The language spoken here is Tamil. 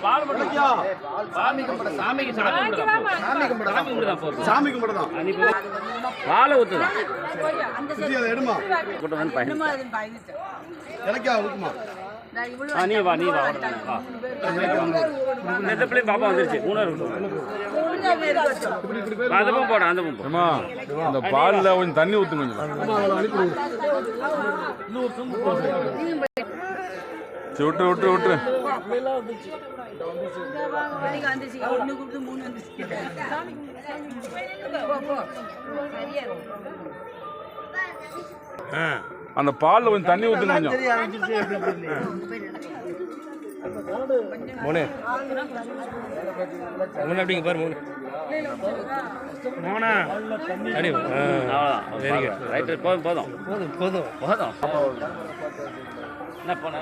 பால் மட்டும் சாமி கும்பிட சாமிக்கு சாமி கும்பிட தான் பாலை ஊத்துதான் எடுமா எனக்கா ஊத்துமா நீ வா இந்த பிள்ளை பாப்பா வந்துருச்சு அந்த பக்கம் போட அந்த பக்கம் அந்த பால்ல கொஞ்சம் தண்ணி ஊத்துங்க விட்டு விட்டு விட்டு அந்த பால்ல கொஞ்சம் தண்ணி ஊத்துங்க மூணு அப்படிங்க பாரு மூணா அடி வெரி குட் ரைட் போதும் என்ன பண்ண